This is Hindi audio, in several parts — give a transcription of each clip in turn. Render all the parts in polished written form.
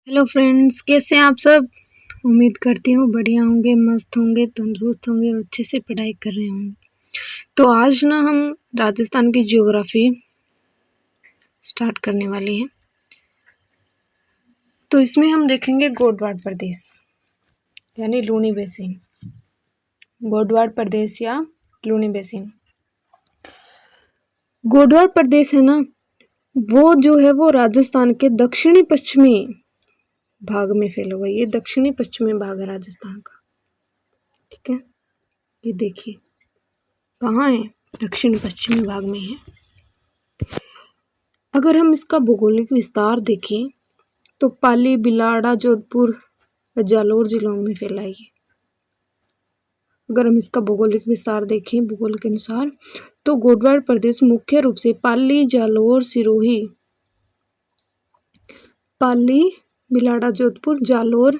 हेलो फ्रेंड्स, कैसे हैं आप सब। उम्मीद करती हूँ बढ़िया होंगे, मस्त होंगे, तंदुरुस्त होंगे और अच्छे से पढ़ाई कर रहे होंगे। तो आज ना हम राजस्थान की ज्योग्राफी स्टार्ट करने वाले हैं। तो इसमें हम देखेंगे गोडवाड़ प्रदेश यानी लूनी बेसिन। गोडवाड़ प्रदेश या लूनी बेसिन। गोडवाड़ प्रदेश है ना, वो जो है वो राजस्थान के दक्षिणी पश्चिमी भाग में फैला हुआ है। ये दक्षिणी पश्चिमी भाग है राजस्थान का, ठीक है। ये देखिए कहाँ है, दक्षिण पश्चिमी भाग में है। अगर हम इसका भौगोलिक विस्तार देखें तो पाली, बिलाड़ा, जोधपुर व जालौर जिलों में फैला है। अगर हम इसका भौगोलिक विस्तार देखें भूगोल के अनुसार तो गोडवाड़ प्रदेश मुख्य रूप से पाली, जालौर, सिरोही, पाली, बिलाड़ा, जोधपुर, जालौर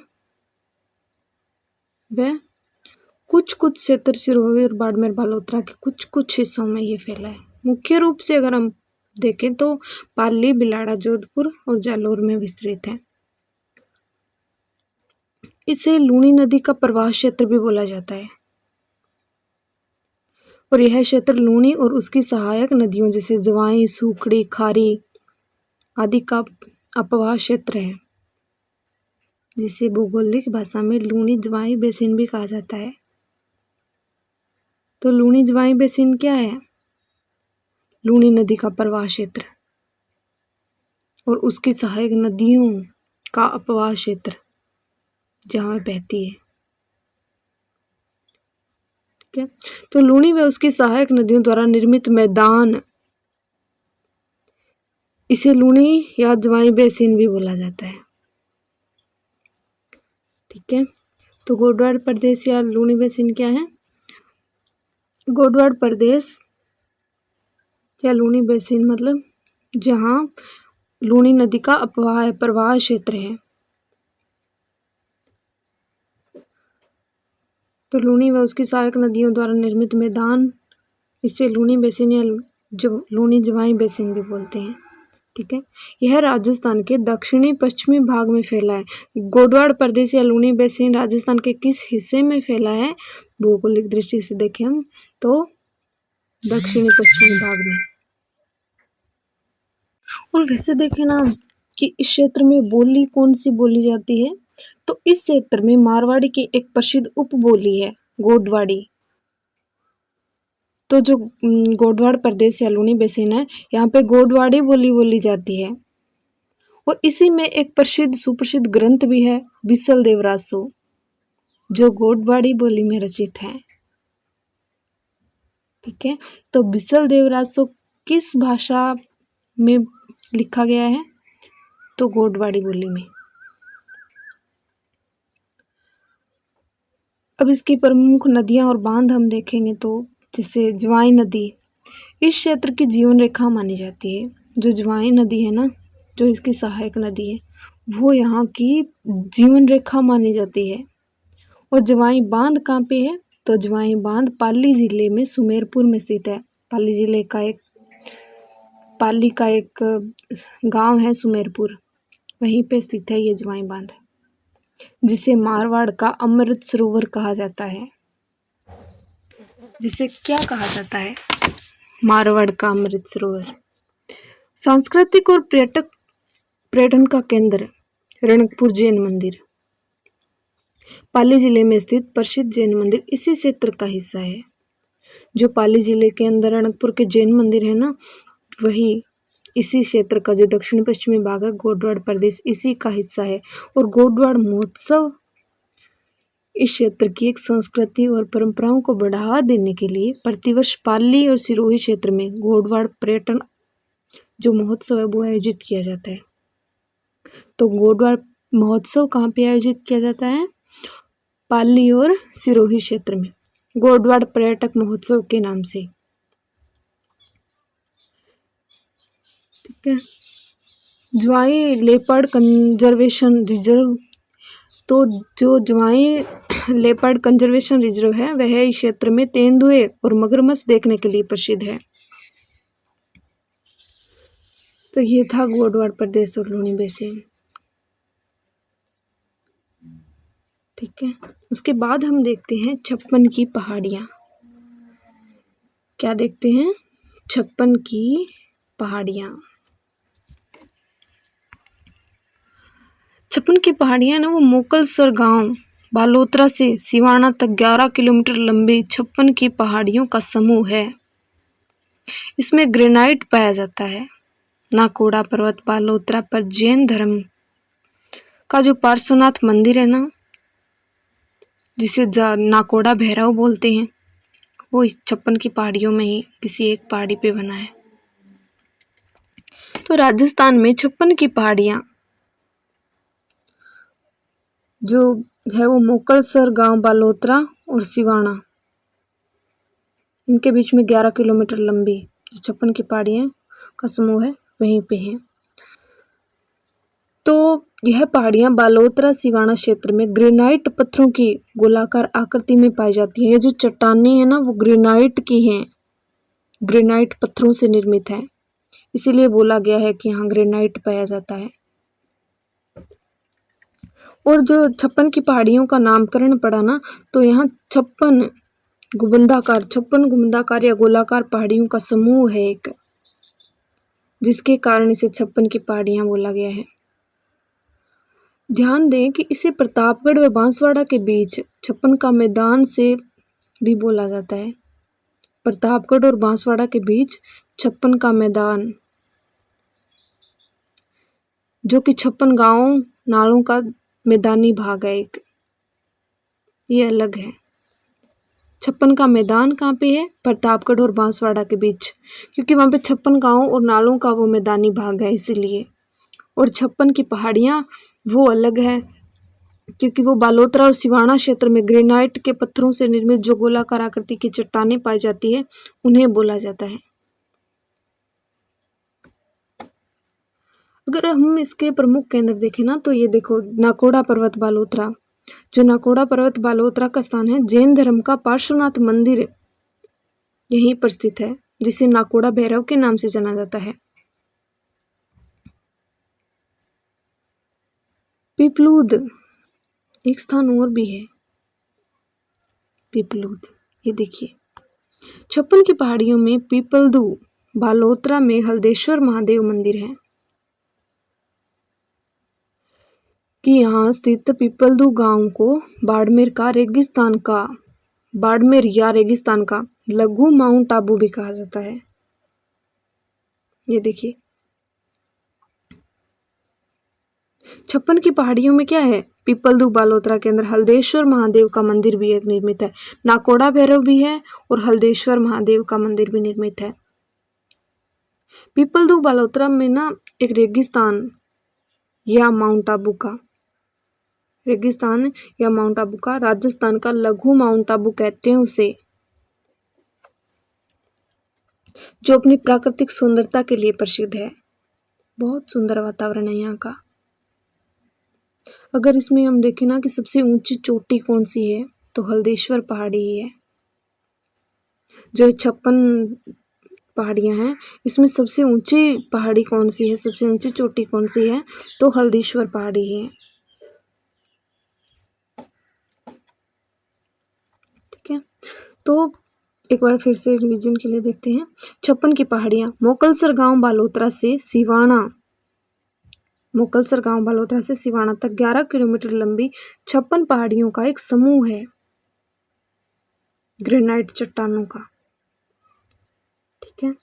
व कुछ क्षेत्र सिरोही और बाड़मेर बालोतरा के कुछ हिस्सों में ये फैला है। मुख्य रूप से अगर हम देखें तो पाली, बिलाड़ा, जोधपुर और जालौर में विस्तृत है। इसे लूनी नदी का प्रवाह क्षेत्र भी बोला जाता है और यह क्षेत्र लूनी और उसकी सहायक नदियों जैसे जवाई, सूखड़ी, खारी आदि का अपवाह क्षेत्र है, जिसे भौगोलिक भाषा में लूनी जवाई बेसिन भी कहा जाता है। तो लूनी जवाई बेसिन क्या है? लूनी नदी का प्रवाह क्षेत्र और उसकी सहायक नदियों का अपवाह क्षेत्र जहाँ बहती है, ठीक है। तो लूनी व उसकी सहायक नदियों द्वारा निर्मित मैदान, इसे लूनी या जवाई बेसिन भी बोला जाता है, ठीक है। तो गोडवाड़ प्रदेश या लूनी बेसिन क्या है? गोडवाड़ प्रदेश या लूनी बेसिन मतलब जहाँ लूनी नदी का अपवाह प्रवाह क्षेत्र है। तो लूनी व उसकी सहायक नदियों द्वारा निर्मित मैदान, इसे लूनी बेसिन या जो लूनी जवाई बेसिन भी बोलते हैं, ठीक है। यह राजस्थान के दक्षिणी पश्चिमी भाग में फैला है। गोडवाड़ प्रदेश या लूनी बेसिन राजस्थान के किस हिस्से में फैला है? भौगोलिक दृष्टि से देखें हम तो दक्षिणी पश्चिमी भाग में। और वैसे देखें ना कि इस क्षेत्र में बोली कौन सी बोली जाती है, तो इस क्षेत्र में मारवाड़ी की एक प्रसिद्ध उपबोली है गोडवाड़ी। तो जो गोडवाड़ प्रदेश या लूनी बेसिन है, यहाँ पे गोडवाड़ी बोली जाती है और इसी में एक प्रसिद्ध सुप्रसिद्ध ग्रंथ भी है बिसल देवरासो, जो गोडवाड़ी बोली में रचित है, ठीक है। तो बिसल देवरासो किस भाषा में लिखा गया है? तो गोडवाड़ी बोली में। अब इसकी प्रमुख नदियां और बांध हम देखेंगे तो जैसे ज्वाई नदी इस क्षेत्र की जीवन रेखा मानी जाती है। जो ज्वाई नदी है ना, जो इसकी सहायक नदी है, वो यहाँ की जीवन रेखा मानी जाती है। और ज्वाई बांध कहाँ पे है? तो ज्वाई बांध पाली जिले में सुमेरपुर में स्थित है। पाली जिले का एक गांव है सुमेरपुर, वहीं पे स्थित है ये ज्वाई बांध, जिसे मारवाड़ का अमृत सरोवर कहा जाता है। जिसे क्या कहा जाता है? मारवाड़ का अमृत सरोवर। सांस्कृतिक और पर्यटन का केंद्र रणकपुर जैन मंदिर, पाली जिले में स्थित प्रसिद्ध जैन मंदिर इसी क्षेत्र का हिस्सा है। जो पाली जिले के अंदर रणकपुर के जैन मंदिर है ना, वही इसी क्षेत्र का जो दक्षिण पश्चिमी भाग है गोडवाड़ प्रदेश इसी का हिस्सा है। और गोडवाड़ महोत्सव इस क्षेत्र की एक संस्कृति और परंपराओं को बढ़ावा देने के लिए प्रतिवर्ष पाली और सिरोही क्षेत्र में गोडवाड़ पर्यटन जो महोत्सव है वो आयोजित किया जाता है। तो गोडवाड़ महोत्सव कहाँ पे आयोजित किया जाता है? पाली और सिरोही क्षेत्र में, गोडवाड़ पर्यटक महोत्सव के नाम से, ठीक है। ज्वाई लेपर्ड कंजर्वेशन रिजर्व, तो जो ज्वाई लेपर्ड कंजर्वेशन रिजर्व है वह इस क्षेत्र में तेंदुए और मगरमच्छ देखने के लिए प्रसिद्ध है। तो ये था गोडवाड़ प्रदेश और लूनी बेसिन। ठीक है। उसके बाद हम देखते हैं 56 की पहाड़ियाँ। क्या देखते हैं? 56 की पहाड़ियाँ। 56 की पहाड़ियाँ ना वो मोकलसर गांव बालोतरा से सिवाना तक 11 किलोमीटर लंबे 56 की पहाड़ियों का समूह है। इसमें ग्रेनाइट पाया जाता है। नाकोड़ा पर्वत बालोतरा पर जैन धर्म का जो पार्श्वनाथ मंदिर है ना, जिसे नाकोड़ा भैरव बोलते हैं, वो 56 की पहाड़ियों में ही किसी एक पहाड़ी पे बना है। तो राजस्थान में 56 की पहाड़ियाँ जो है वो मोकलसर गांव बालोतरा और सिवाना, इनके बीच में 11 किलोमीटर लंबी जो 56 की पहाड़ियाँ का समूह है वहीं पे है। तो यह पहाड़ियाँ बालोतरा सिवाना क्षेत्र में ग्रेनाइट पत्थरों की गोलाकार आकृति में पाई जाती है। ये जो चट्टानें हैं ना वो ग्रेनाइट की हैं, ग्रेनाइट पत्थरों से निर्मित है, इसीलिए बोला गया है कि यहाँ ग्रेनाइट पाया जाता है। और जो 56 की पहाड़ियों का नामकरण पड़ा ना, तो यहाँ 56 गुंबदाकार या गोलाकार पहाड़ियों का समूह है एक, जिसके कारण इसे 56 की पहाड़ियाँ बोला गया है। ध्यान दें कि इसे प्रतापगढ़ व बांसवाड़ा के बीच 56 का मैदान से भी बोला जाता है। प्रतापगढ़ और बांसवाड़ा के बीच 56 का मैदान, जो कि 56 गांव नालों का मैदानी भाग है एक, ये अलग है। 56 का मैदान कहाँ पे है? प्रतापगढ़ और बांसवाड़ा के बीच, क्योंकि वहाँ पे 56 गांव और नालों का वो मैदानी भाग है इसीलिए। और 56 की पहाड़ियाँ वो अलग है, क्योंकि वो बालोतरा और सिवाना क्षेत्र में ग्रेनाइट के पत्थरों से निर्मित जो गोलाकार आकृति की चट्टानें पाई जाती है उन्हें बोला जाता है। अगर हम इसके प्रमुख केंद्र देखें ना, तो ये देखो नाकोड़ा पर्वत बालोतरा, जो नाकोड़ा पर्वत बालोतरा का स्थान है, जैन धर्म का पार्श्वनाथ मंदिर यहीं पर स्थित है, जिसे नाकोड़ा भैरव के नाम से जाना जाता है। पीपलूद एक स्थान और भी है, पीपलूद, ये देखिए 56 की पहाड़ियों में पीपलदू बालोतरा में हल्देश्वर महादेव मंदिर है। कि यहाँ स्थित पीपलदू गांव को बाड़मेर या रेगिस्तान का लघु माउंट आबू भी कहा जाता है। ये देखिए 56 की पहाड़ियों में क्या है? पीपलदू बालोतरा के अंदर हल्देश्वर महादेव का मंदिर भी एक निर्मित है, नाकोड़ा भैरव भी है और हल्देश्वर महादेव का मंदिर भी निर्मित है। पीपलदू बालोतरा में ना एक रेगिस्तान या माउंट आबू का राजस्थान का लघु माउंट आबू कहते हैं उसे, जो अपनी प्राकृतिक सुंदरता के लिए प्रसिद्ध है। बहुत सुंदर वातावरण है यहाँ का। अगर इसमें हम देखें ना कि सबसे ऊंची चोटी कौन सी है, तो हल्देश्वर पहाड़ी ही है। जो 56 पहाड़ियाँ हैं, इसमें सबसे ऊंची पहाड़ी कौन सी है, सबसे ऊंची चोटी कौन सी है, तो हल्देश्वर पहाड़ी है। ठीक है, तो एक बार फिर से रिवीजन के लिए देखते हैं। 56 की पहाड़ियाँ मोकलसर गांव बालोतरा से सिवाना तक 11 किलोमीटर लंबी 56 पहाड़ियों का एक समूह है ग्रेनाइट चट्टानों का। ठीक है,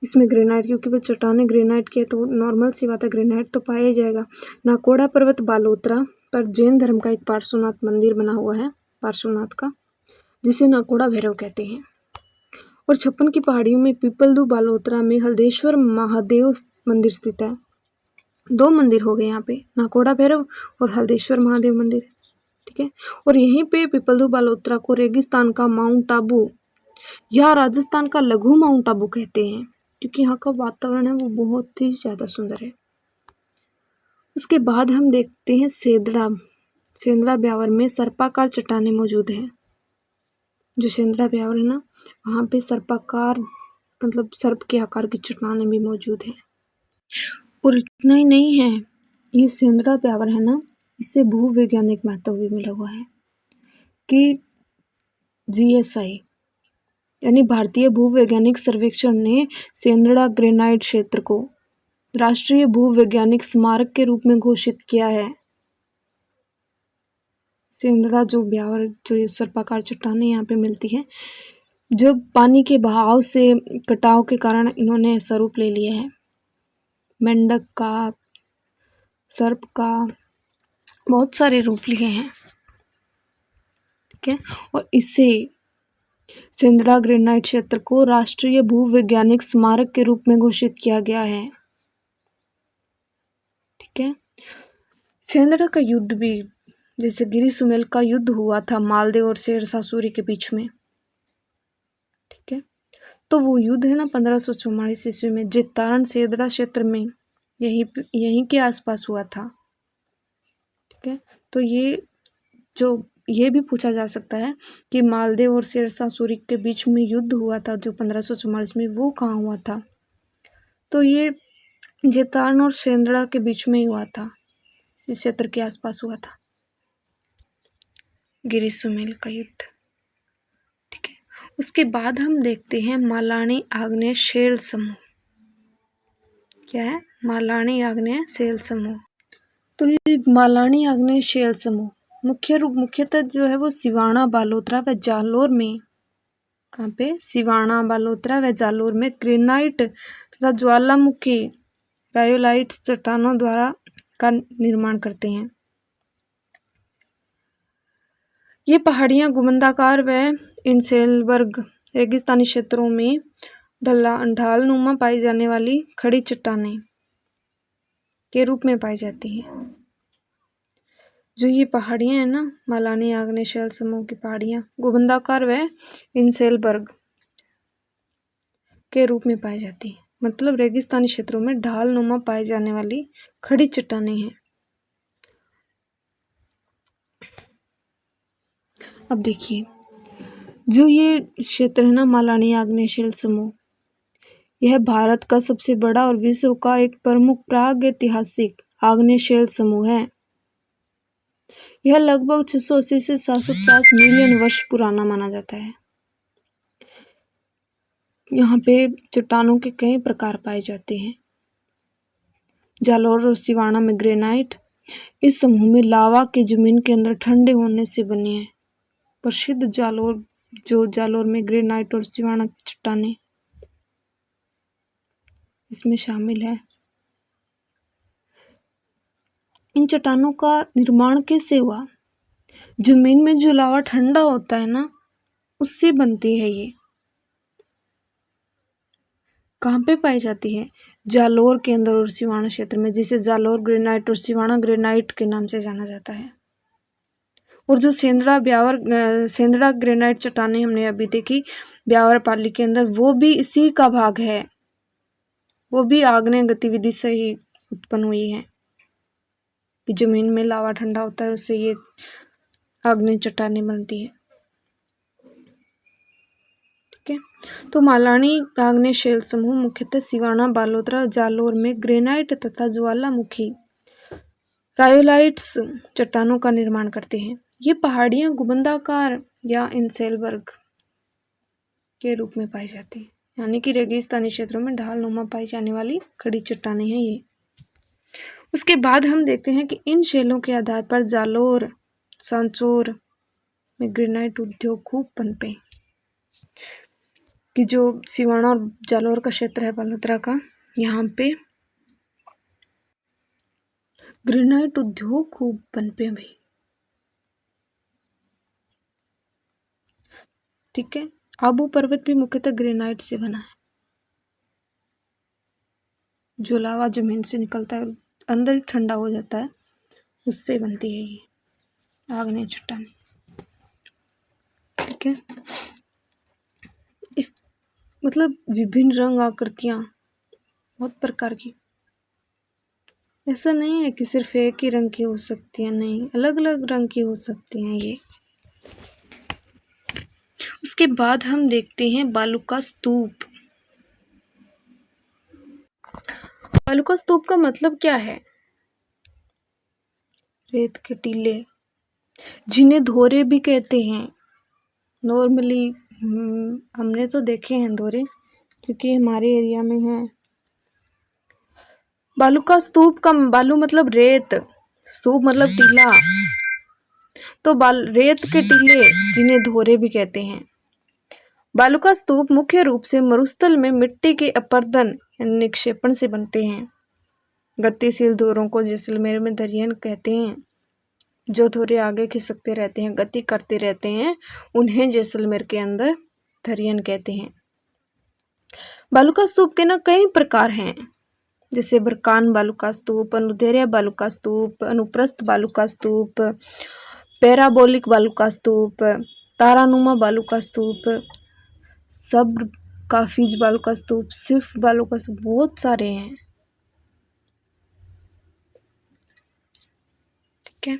इसमें ग्रेनाइट, क्योंकि वो चट्टानें ग्रेनाइट की है तो नॉर्मल सी बात है, ग्रेनाइट तो पाया ही जाएगा। नाकोड़ा पर्वत बालोतरा पर जैन धर्म का एक पार्श्वनाथ मंदिर बना हुआ है, पार्श्वनाथ का, जिसे नाकोड़ा भैरव कहते हैं। और 56 की पहाड़ियों में पीपलदू बालोतरा में हल्देश्वर महादेव मंदिर स्थित है। 2 मंदिर हो गए यहाँ पे, नाकोड़ा भैरव और हल्देश्वर महादेव मंदिर। ठीक है, और यहीं पे पीपलदू बालोतरा को रेगिस्तान का माउंट आबू या राजस्थान का लघु माउंट आबू कहते हैं, क्योंकि यहाँ का वातावरण है वो बहुत ही ज़्यादा सुंदर है। उसके बाद हम देखते हैं सेंदड़ा ब्यावर में सर्पाकार चट्टानें मौजूद हैं। जो सेंदड़ा ब्यावर है ना, वहाँ पे सर्पाकार मतलब सर्प के आकार की चट्टानें भी मौजूद हैं। और इतना ही नहीं है, ये सेंदड़ा ब्यावर है ना, इससे भूवैज्ञानिक महत्व भी मिला हुआ है कि GSI यानी भारतीय भूवैज्ञानिक सर्वेक्षण ने सेंदड़ा ग्रेनाइट क्षेत्र को राष्ट्रीय भूवैज्ञानिक स्मारक के रूप में घोषित किया है। सेंदड़ा जो ब्यावर जो ये सर्पाकार चट्टानें यहाँ पे मिलती हैं, जो पानी के बहाव से कटाव के कारण इन्होंने ऐसा रूप ले लिया है। मेंढक का, सर्प का बहुत सारे रूप लिए हैं, ठीक है। और इससे सेंदड़ा ग्रेनाइट क्षेत्र को राष्ट्रीय भूवैज्ञानिक स्मारक के रूप में घोषित किया गया है, ठीक है। सेंदड़ा का युद्ध भी, जैसे गिरी सुमेल का युद्ध हुआ था मालदेव और शेरशाह सूरी के बीच में, ठीक है। तो वो युद्ध है ना 1544 ईस्वी में जितारण सेंदड़ा क्षेत्र में यहीं के आसपास हुआ था, ठीक है। तो ये भी पूछा जा सकता है कि मालदेव और शेरशाह सूरी के बीच में युद्ध हुआ था जो 1544 में, वो कहाँ हुआ था। तो ये जितारण और सेंदड़ा के बीच में ही हुआ था, इस क्षेत्र के आसपास हुआ था गिरी सुमेल का युद्ध, ठीक है। उसके बाद हम देखते हैं मालानी आग्नेय शेल समूह। क्या है? मालानी आग्नेय शेल समूह। तो ये मालानी आग्नेय शेल समूह मुख्यतः जो है वो सिवाना, बालोतरा व जालोर में, कहाँ पे? सिवाना, बालोतरा व जालोर में ग्रेनाइट तथा ज्वालामुखी रायोलाइट्स चट्टानों द्वारा का निर्माण करते हैं। ये पहाड़ियाँ गुंबदाकार व इंसेलबर्ग रेगिस्तानी क्षेत्रों में ढालनुमा पाई जाने वाली खड़ी चट्टानें के रूप में पाई जाती हैं। जो ये पहाड़ियाँ हैं ना, मालानी आग्नेय शेल समूह की पहाड़ियाँ गुंबदाकार व इंसेलबर्ग के रूप में पाई जाती हैं, मतलब रेगिस्तानी क्षेत्रों में ढालनुमा पाई जाने वाली खड़ी चट्टानें हैं। अब देखिए, जो ये क्षेत्र है ना मालानी आग्नेय शेल समूह, यह भारत का सबसे बड़ा और विश्व का एक प्रमुख प्रागैतिहासिक आग्नेय शेल समूह है। यह लगभग 680 से 750 मिलियन वर्ष पुराना माना जाता है। यहाँ पे चट्टानों के कई प्रकार पाए जाते हैं। जालौर और सिवाना में ग्रेनाइट इस समूह में लावा के जमीन के अंदर ठंडे होने से बने हैं। प्रसिद्ध जालौर में ग्रेनाइट और सिवाना की चट्टानें इसमें शामिल है। इन चट्टानों का निर्माण कैसे हुआ? जमीन में जो लावा ठंडा होता है ना, उससे बनती है ये। कहाँ पे पाई जाती है? जालौर के अंदर और सिवाना क्षेत्र में, जिसे जालौर ग्रेनाइट और सिवाना ग्रेनाइट के नाम से जाना जाता है। और जो सेंदड़ा ग्रेनाइट चट्टानें हमने अभी देखी ब्यावर पाली के अंदर, वो भी इसी का भाग है। वो भी आग्नेय गतिविधि से ही उत्पन्न हुई है कि जमीन में लावा ठंडा होता है, उससे ये आग्नेय चट्टानें बनती है, ठीक है। तो मालानी आग्नेय शेल समूह मुख्यतः सिवाना, बालोतरा, जालौर में ग्रेनाइट तथा ज्वालामुखी रायोलाइट्स चट्टानों का निर्माण करते हैं। ये पहाड़ियाँ गुंबदाकार या इंसेलबर्ग के रूप में पाई जाती हैं, यानी कि रेगिस्तानी क्षेत्रों में ढालनुमा पाई जाने वाली खड़ी चट्टानें हैं ये। उसके बाद हम देखते हैं कि इन शेलों के आधार पर जालौर, सांचौर में ग्रेनाइट उद्योग खूब पनपे। कि जो सिवाना और जालौर का क्षेत्र है बालोतरा का, यहाँ पे ग्रेनाइट उद्योग खूब पनपे भाई, ठीक है। आबू पर्वत भी मुख्यतः ग्रेनाइट से बना है। जो लावा जमीन से निकलता है अंदर ठंडा हो जाता है, उससे बनती है ये आग्नेय चट्टानें, ठीक है। इस मतलब विभिन्न रंग, आकृतियाँ बहुत प्रकार की, ऐसा नहीं है कि सिर्फ एक ही रंग की हो सकती है, नहीं, अलग अलग रंग की हो सकती हैं ये। उसके बाद हम देखते हैं बालुका स्तूप। बालुका स्तूप का मतलब क्या है? रेत के टीले, जिन्हें धोरे भी कहते हैं। नॉर्मली हमने तो देखे हैं धोरे, क्योंकि हमारे एरिया में है। बालू का स्तूप का बालू मतलब रेत, स्तूप मतलब टीला, तो रेत के टीले जिन्हें धोरे भी कहते हैं। बालू का स्तूप मुख्य रूप से मरुस्थल में मिट्टी के अपर्दन यानी निक्षेपण से बनते हैं। गतिशील धोरों को जैसलमेर में धरियन कहते हैं। जो धोरे आगे खिसकते रहते हैं, गति करते रहते हैं, उन्हें जैसलमेर के अंदर धरियन कहते हैं। बालू का स्तूप के ना कई प्रकार हैं, जैसे बरकान बालू का स्तूप, अनुदैर्ध्य बालू का स्तूप, अनुप्रस्थ बालू का स्तूप, पैराबोलिक बालू का स्तूप, तारानुमा बालू का स्तूप, सब्र काफिज बालू का स्तूप, सिर्फ बालू का स्तूप, बहुत सारे हैं। ठीक है,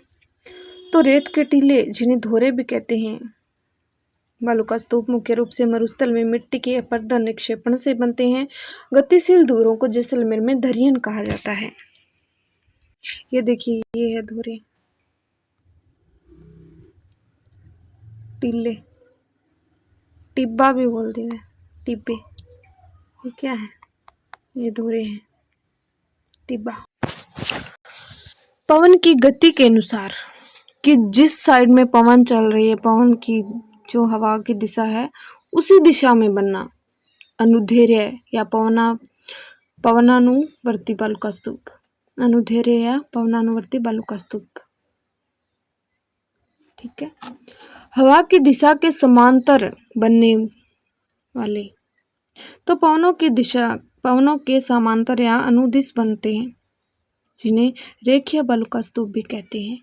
तो रेत के टीले जिन्हें धोरे भी कहते हैं। बालू का स्तूप मुख्य रूप से मरुस्थल में मिट्टी के अपर्दन निक्षेपण से बनते हैं। गतिशील धोरों को जैसलमेर में धरियन कहा जाता है। ये देखिए, ये है धोरे, टीले, टिब्बा भी बोलते हैं, टिब्बे। ये क्या है? ये धोरे हैं, टिब्बा। पवन की गति के अनुसार कि जिस साइड में पवन चल रही है, पवन की जो हवा की दिशा है, उसी दिशा में बनना अनुदैर्ध्य या पवनानुवर्ती बालू का स्तूप। अनुदैर्ध्य या पवनानुवर्ती बालू का स्तूप। ठीक है, हवा की दिशा के समांतर बनने वाले, तो पवनों के समांतर या अनुदिश बनते हैं, जिन्हें रेखीय बालू का स्तूप भी कहते हैं।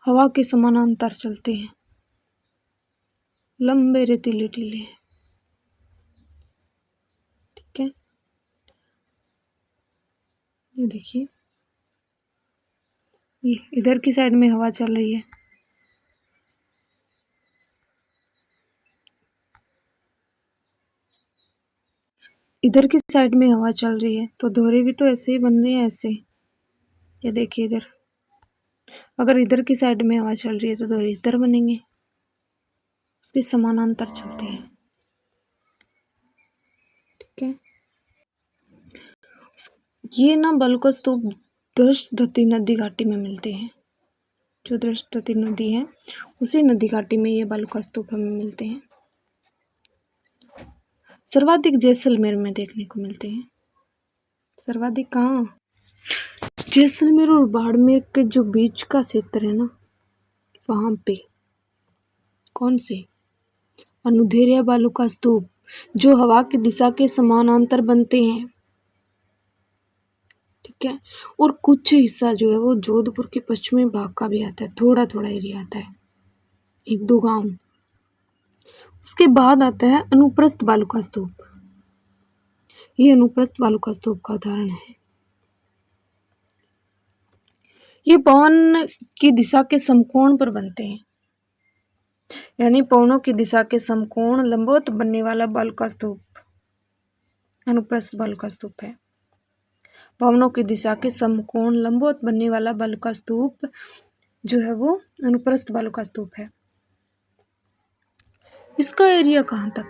हवा के समानांतर चलते हैं, लंबे रेतीले टीले। ठीक है, ये देखिए, ये इधर की साइड में हवा चल रही है, इधर की साइड में हवा चल रही है, तो धोरे भी तो ऐसे ही बन रहे हैं, ऐसे। ये देखिए इधर, अगर इधर की साइड में हवा चल रही है तो धोरे इधर बनेंगे, उसके समानांतर चलते हैं। ठीक है, ये ना बालू का स्तूप दृष्टद्युति नदी घाटी में मिलते हैं। जो दृष्टद्युति नदी है, उसी नदी घाटी में ये बालू का स्तूप हमें मिलते हैं। सर्वाधिक जैसलमेर में देखने को मिलते हैं। सर्वाधिक कहाँ? जैसलमेर और बाड़मेर के जो बीच का क्षेत्र है ना, वहां पे। कौन से? अनुदैर्ध्य बालू का स्तूप, जो हवा की दिशा के समानांतर बनते हैं। ठीक है, और कुछ हिस्सा जो है वो जोधपुर के पश्चिमी भाग का भी आता है, थोड़ा थोड़ा एरिया आता है, 1-2 गांव। उसके बाद आता है अनुप्रस्थ बालू का स्तूप। ये अनुप्रस्थ बालू का स्तूप का उदाहरण है। ये पवन की दिशा के समकोण पर बनते हैं, यानी पवनों की दिशा के समकोण लंबवत बनने वाला बालू का स्तूप अनुप्रस्थ बालू का स्तूप है। पवनों की दिशा के समकोण लंबवत बनने वाला बालू का स्तूप जो है वो अनुप्रस्थ बालू का स्तूप है। इसका एरिया कहाँ तक?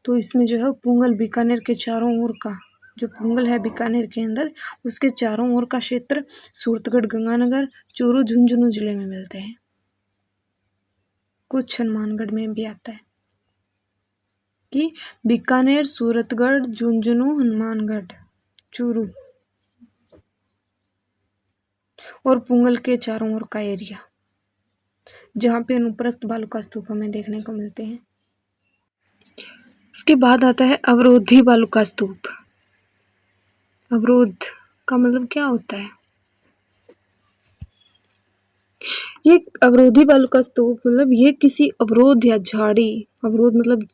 तो इसमें जो है पुंगल, बीकानेर के चारों ओर का जो पुंगल है बीकानेर के अंदर, उसके चारों ओर का क्षेत्र सूरतगढ़, गंगानगर, चूरू, झुंझुनू जिले में मिलते हैं। कुछ हनुमानगढ़ में भी आता है कि बीकानेर, सूरतगढ़, झुंझुनू, हनुमानगढ़, चूरू और पुंगल के चारों ओर का एरिया, जहाँ पे अनुप्रस्थ बालू का स्तूप हमें देखने को मिलते हैं। उसके बाद आता है अवरोधी बालू का स्तूप। अवरोध का मतलब क्या होता है? ये अवरोधी बालू का स्तूप मतलब ये किसी अवरोध या झाड़ी, अवरोध मतलब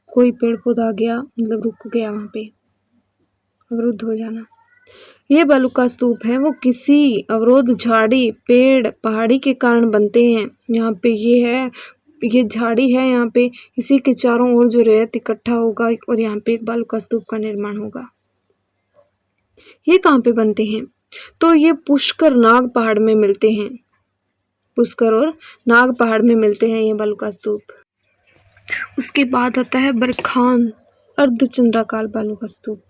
कोई पेड़ पौधा आ गया, मतलब रुक गया, वहां पे अवरुद्ध हो जाना। ये बालू का स्तूप है वो किसी अवरोध, झाड़ी, पेड़, पहाड़ी के कारण बनते हैं। यहाँ पे ये झाड़ी है, यहाँ पे इसी के चारों ओर जो रेत इकट्ठा होगा और यहाँ पे एक बालू का स्तूप का निर्माण होगा। ये कहाँ पे बनते हैं? तो ये पुष्कर नाग पहाड़ में मिलते हैं। पुष्कर और नाग पहाड़ में मिलते हैं ये बालू का स्तूप। उसके बाद आता है बरखान अर्धचंद्राकार बालू का स्तूप।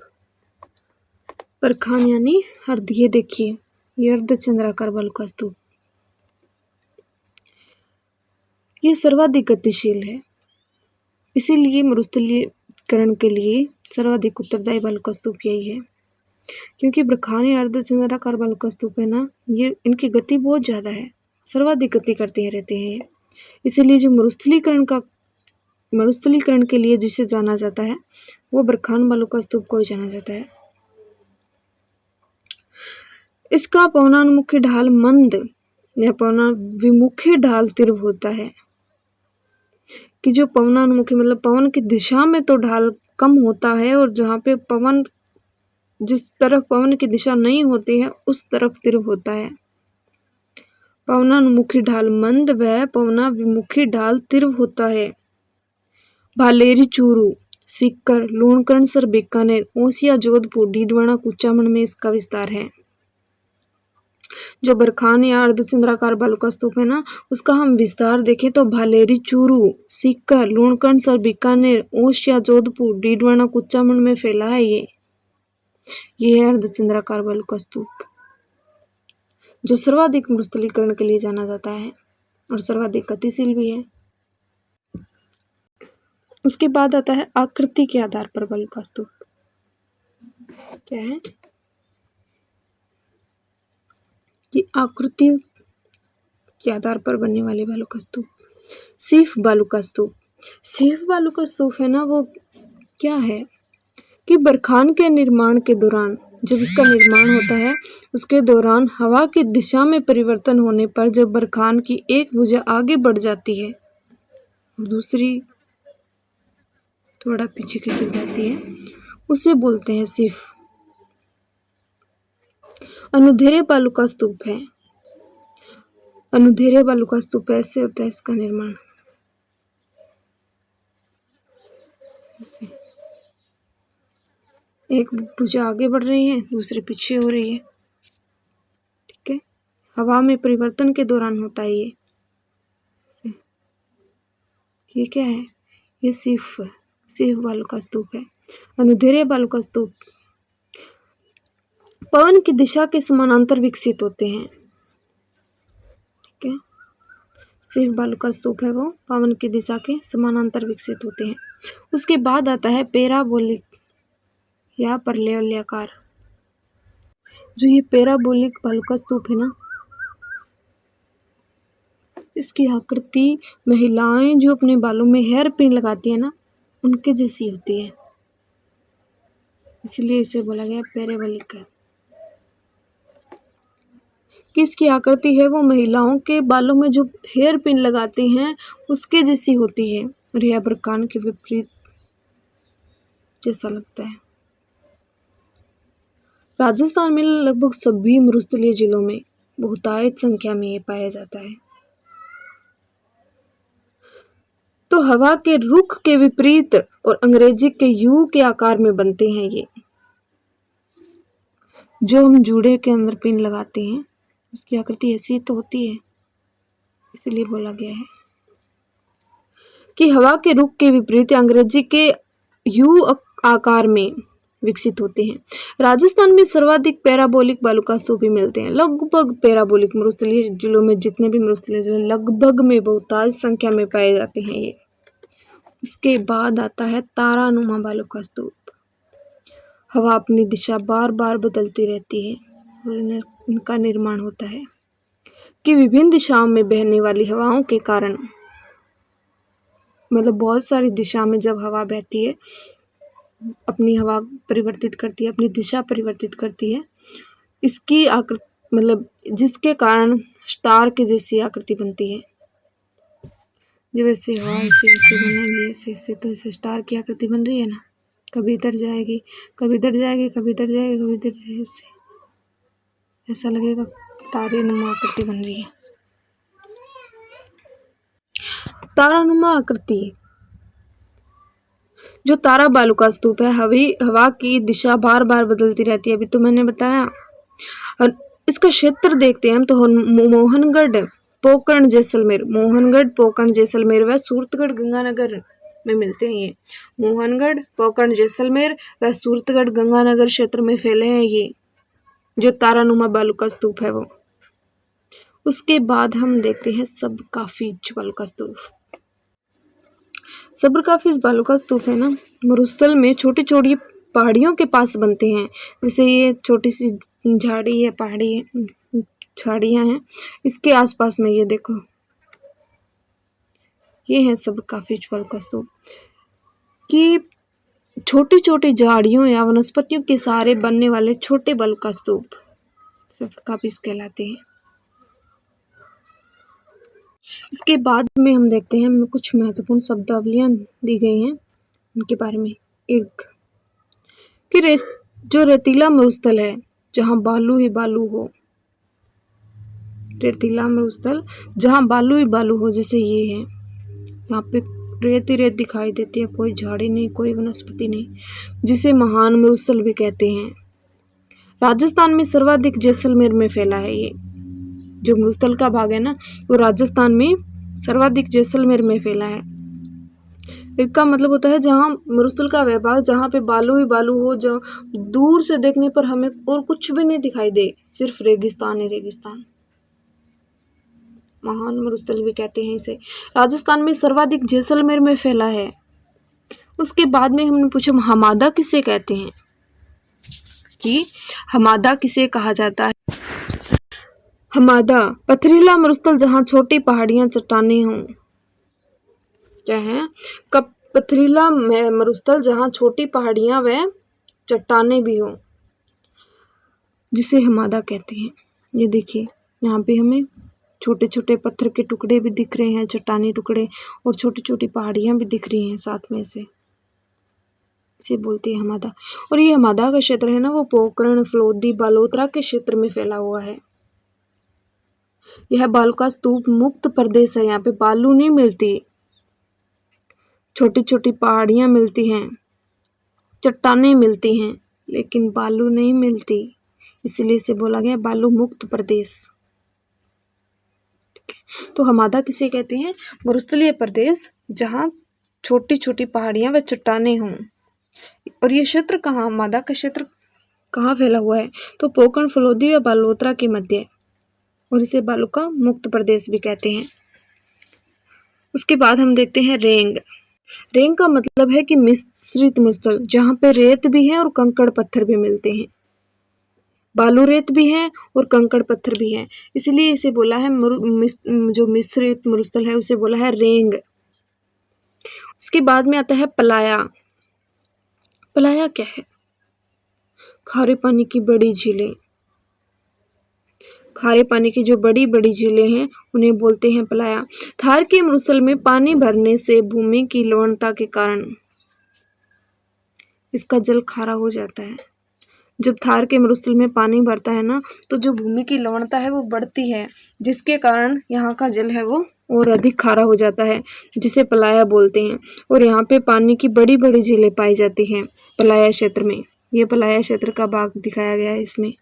बरखान यानी अर्ध, ये देखिए ये अर्धचंद्राकार बालू का स्तूप। ये सर्वाधिक गतिशील है, इसीलिए मरुस्थलीकरण के लिए सर्वाधिक उत्तरदायी बालू का स्तूप यही है। क्योंकि बरखान या अर्धचंद्राकार बालू का स्तूप है ना, ये इनकी गति बहुत ज़्यादा है, सर्वाधिक गति करते रहते हैं ये। इसीलिए जो मरुस्थलीकरण के लिए जिसे जाना जाता है वो बरखान बालू का स्तूप को ही जाना जाता है। इसका पवनानुमुखी ढाल मंद या पवनाभिमुखी ढाल तीव्र होता है। कि जो पवनानुमुखी मतलब पवन की दिशा में तो ढाल कम होता है, और जहाँ पे पवन, जिस तरफ पवन की दिशा नहीं होती है उस तरफ तीव्र होता है। पवनानुमुखी ढाल मंद व पवनाभिमुखी ढाल तीव्र होता है। भालेरी चूरू, सीकर, लूणकरणसर, बीकानेर, ओसिया, जोधपुर, डीडवाना, कुचामन में इसका विस्तार है। जो बरखान या अर्धचंद्राकार बालू का स्तूप है ना, उसका हम विस्तार देखें तो भालेरी चूरू, सीकर, लूणकरणसर, बीकानेर, ओसिया, जोधपुर, डीडवाना, कुचामन में फैला है ये है अर्धचंद्राकार बालू का स्तूप, जो सर्वाधिक मरुस्थलीकरण के लिए जाना जाता है और सर्वाधिक गतिशील भी है। उसके बाद आता है आकृति के आधार पर बालू का स्तूप। क्या है कि आकृति के आधार पर बनने वाले बालू का स्तूप। सीफ बालू का स्तूप। सीफ बालू का स्तूप है ना, वो क्या है कि बरखान के निर्माण के दौरान, जब इसका निर्माण होता है उसके दौरान हवा की दिशा में परिवर्तन होने पर जब बरखान की एक भुजा आगे बढ़ जाती है और दूसरी थोड़ा पीछे खिसक जाती है, उसे बोलते हैं सीफ। अनुधेरे बालू का स्तूप है। अनुधेरे बालू का स्तूप ऐसे होता है इसका निर्माण, ऐसे एक भुजा आगे बढ़ रही है दूसरी पीछे हो रही है, ठीक है, हवा में परिवर्तन के दौरान होता है ये क्या है, ये सीफ बालू का स्तूप है। अनुधेरे बालू का स्तूप पवन की दिशा के समानांतर विकसित होते हैं, ठीक है, सीफ बालू का स्तूप है वो पवन की दिशा के समानांतर विकसित होते हैं। उसके बाद आता है पैराबोलिक या परवलयाकार। जो ये पैराबोलिक बालू का स्तूप है ना, इसकी आकृति महिलाएं जो अपने बालों में हेयर पिन लगाती है ना, उनके जैसी होती है, इसलिए इसे बोला गया पैराबोलिक। कि इसकी आकृति है वो महिलाओं के बालों में जो हेयर पिन लगाती हैं उसके जैसी होती है, और यह बरखान के विपरीत जैसा लगता है। राजस्थान में लगभग सभी मरुस्थलीय जिलों में बहुतायत संख्या में ये पाया जाता है। तो हवा के रुख के विपरीत और अंग्रेजी के यू के आकार में बनते हैं ये, जो हम जूड़े के अंदर पिन लगाते हैं उसकी आकृति ऐसी तो होती है, इसलिए बोला गया है कि हवा के रुख के विपरीत अंग्रेजी के यू आकार में विकसित होते हैं। राजस्थान में सर्वाधिक पैराबोलिक बालू का स्तूप भी मिलते हैं। लगभग पैराबोलिक मरुस्थलीय जिलों में, जितने भी मरुस्थलीय जिले लगभग में बहुतायत संख्या में पाए जाते हैं ये। उसके बाद आता है तारानुमा बालू का स्तूप। हवा अपनी दिशा बार बार बदलती रहती है और इनका निर्माण होता है कि विभिन्न दिशाओं में बहने वाली हवाओं के कारण, मतलब बहुत सारी दिशा में जब हवा बहती है, अपनी हवा परिवर्तित करती है, अपनी दिशा परिवर्तित करती है, इसकी आकृति मतलब जिसके कारण स्टार की जैसी आकृति बनती है। जब ऐसे हवा ऐसे बनेगी ऐसे तो ऐसे स्टार की आकृति बन रही है ना, कभी इधर जाएगी कभी इधर जाएगी कभी इधर जाएगी कभी इधर जाएगी, ऐसा लगेगा तारानुमा आकृति बन रही है। तारानुमा आकृति जो तारा बालू का स्तूप है, हवा की दिशा बार बार बदलती रहती है, अभी तो मैंने बताया। और इसका क्षेत्र देखते हैं हम तो मोहनगढ़, पोकरण, जैसलमेर, मोहनगढ़, पोकरण, जैसलमेर व सूरतगढ़, गंगानगर में मिलते हैं ये। मोहनगढ़, पोकरण, जैसलमेर व सूरतगढ़, गंगानगर क्षेत्र में फैले हैं ये जो तारानुमा बालू का स्तूप है वो। उसके बाद हम देखते हैं सबकाफिज बालू का स्तूप। सबकाफिज बालू का स्तूप है ना, मरुस्थल में छोटी छोटी पहाड़ियों के पास बनते हैं। जैसे ये छोटी सी झाड़ी है, पहाड़ी है, झाड़ियाँ हैं, इसके आसपास में ये देखो, ये है सबकाफिज बालू का स्तूप। कि छोटी छोटी झाड़ियों या वनस्पतियों के सहारे बनने वाले छोटे बालू का स्तूप सबकाफिज कहलाते हैं। इसके बाद में हम देखते हैं कुछ महत्वपूर्ण शब्दावलियां दी गई हैं उनके बारे में। एक कि जो रेतीला मरुस्थल है जहाँ बालू ही बालू हो, रेतीला मरुस्थल जहाँ बालू ही बालू हो, जैसे ये है, यहाँ पे रेत ही रेत दिखाई देती है, कोई झाड़ी नहीं, कोई वनस्पति नहीं, जिसे महान मरुस्थल भी कहते हैं। राजस्थान में सर्वाधिक जैसलमेर में फैला है ये जो मरुस्थल का भाग है ना, वो राजस्थान में सर्वाधिक जैसलमेर में फैला है। इसका मतलब होता है जहाँ मरुस्थल का वह भाग जहाँ पे बालू ही बालू हो, जहाँ दूर से देखने पर हमें और कुछ भी नहीं दिखाई दे, सिर्फ रेगिस्तान ही रेगिस्तान, महान मरुस्थल भी कहते हैं इसे। राजस्थान में सर्वाधिक जैसलमेर में फैला है। उसके बाद में हमने पूछा हमादा किसे कहते हैं, कि हमादा किसे कहा जाता है। हमादा पथरीला मरुस्थल जहाँ छोटी पहाड़ियां चट्टानें हों। क्या है? पथरीला मरुस्थल जहाँ छोटी पहाड़ियां व चट्टानें भी हों, जिसे हमादा कहते हैं। ये देखिए यहाँ पे हमें छोटे छोटे पत्थर के टुकड़े भी दिख रहे हैं, चट्टानी टुकड़े, और छोटी छोटी पहाड़ियां भी दिख रही हैं साथ में से, इसे बोलते हैं हमादा। और ये हमादा का क्षेत्र है ना, वो पोकरण, फलोदी, बालोतरा के क्षेत्र में फैला हुआ है। यह बालू का स्तूप मुक्त प्रदेश है, यहाँ पे बालू नहीं मिलती, छोटी छोटी पहाड़ियां मिलती हैं, चट्टानें मिलती हैं, लेकिन बालू नहीं मिलती, इसलिए इसे बोला गया बालू मुक्त प्रदेश। तो हमादा किसे कहते हैं? मरुस्थलीय प्रदेश जहाँ छोटी छोटी पहाड़ियां व चट्टानें हों। और ये क्षेत्र कहाँ, हमादा का क्षेत्र कहाँ फैला हुआ है? तो पोकरण, फलोदी व बालोतरा के मध्य, और इसे बालू का मुक्त प्रदेश भी कहते हैं। उसके बाद हम देखते हैं रेंग। रेंग का मतलब है कि मिश्रित मरुस्थल, जहाँ पे रेत भी है और कंकड़ पत्थर भी मिलते हैं, बालू रेत भी है और कंकड़ पत्थर भी है, इसलिए इसे बोला है जो मिश्रित मरुस्थल है उसे बोला है रेंग। उसके बाद में आता है पलाया। पलाया क्या है? खारे पानी की बड़ी झीलें, खारे पानी की जो बड़ी बड़ी झीलें हैं उन्हें बोलते हैं पलाया। थार के मरुस्थल में पानी भरने से भूमि की लवणता के कारण इसका जल खारा हो जाता है। जब थार के मरुस्थल में पानी भरता है ना, तो जो भूमि की लवणता है वो बढ़ती है, जिसके कारण यहाँ का जल है वो और अधिक खारा हो जाता है, जिसे पलाया बोलते हैं। और यहाँ पे पानी की बड़ी बड़ी झीलें पाई जाती हैं पलाया क्षेत्र में। ये पलाया क्षेत्र का भाग दिखाया गया है इसमें।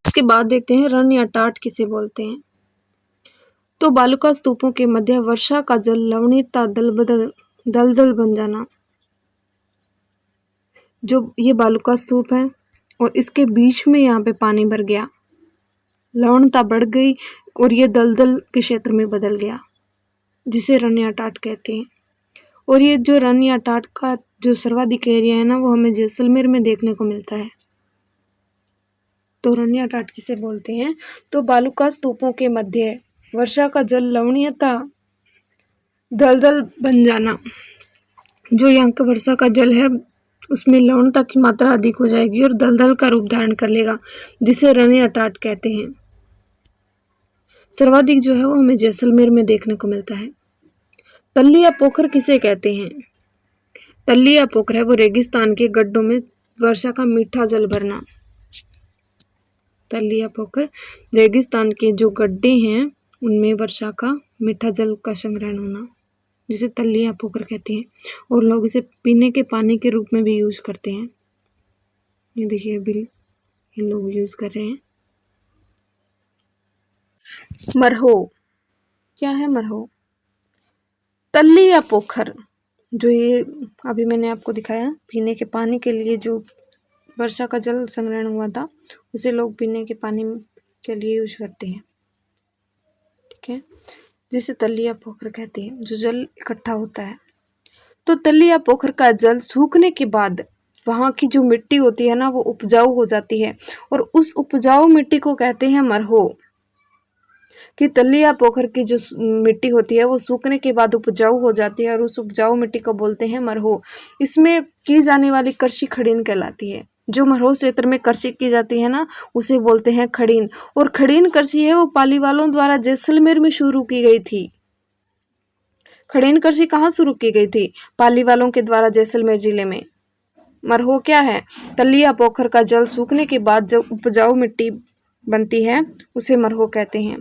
उसके बाद देखते हैं रण या टाट किसे बोलते हैं। तो बालू का स्तूपों के मध्य वर्षा का जल लवणीयता दलदल बन जाना। जो ये बालू का स्तूप है और इसके बीच में यहाँ पे पानी भर गया, लवणता बढ़ गई और ये दलदल के क्षेत्र में बदल गया, जिसे रण या टाट कहते हैं। और ये जो रण या टाट का जो सर्वाधिक एरिया है ना, वो हमें जैसलमेर में देखने को मिलता है। तो रण या टाट किसे बोलते हैं? तो बालू का स्तूपों के मध्य वर्षा का जल लवणीयता दलदल बन जाना। जो यहाँ का वर्षा का जल है उसमें लवणता की मात्रा अधिक हो जाएगी और दलदल का रूप धारण कर लेगा, जिसे रण या टाट कहते हैं। सर्वाधिक जो है वो हमें जैसलमेर में देखने को मिलता है। तल्ली या पोखर किसे कहते हैं? तल्ली या पोखर है वो रेगिस्तान के गड्ढों में वर्षा का मीठा जल भरना। तल्ली या पोखर रेगिस्तान के जो गड्ढे हैं उनमें वर्षा का मीठा जल का संग्रहण होना। जिसे तल्ली या पोखर कहते हैं, और लोग इसे पीने के पानी के रूप में भी यूज करते हैं। ये देखिए अभी ये लोग यूज कर रहे हैं। मरहो क्या है? मरहो तल्ली या पोखर, जो ये अभी मैंने आपको दिखाया, पीने के पानी के लिए जो वर्षा का जल संग्रहण हुआ था, उसे लोग पीने के पानी के लिए यूज करते हैं। ठीक है, जिसे तल्ली या पोखर कहते हैं, जो जल इकट्ठा होता है। तो तल्ली या पोखर का जल सूखने के बाद वहाँ की जो मिट्टी होती है ना, वो उपजाऊ हो जाती है, और उस उपजाऊ मिट्टी को कहते हैं मरहो। कि तल्ली या पोखर की जो मिट्टी होती है वो सूखने के बाद उपजाऊ हो जाती है, और उस उपजाऊ मिट्टी को बोलते हैं मरहो। इसमें की जाने वाली कृषि खड़ीन कहलाती है। जो मरहो क्षेत्र में कृषि की जाती है ना, उसे बोलते हैं खड़ीन। और खड़ीन कृषि है वो पाली वालों द्वारा जैसलमेर में शुरू की गई थी। खड़ीन कृषि कहाँ शुरू की गई थी? पाली वालों के द्वारा जैसलमेर जिले में। मरहो क्या है? तल्ली या पोखर का जल सूखने के बाद जब उपजाऊ मिट्टी बनती है, उसे मरहो कहते हैं।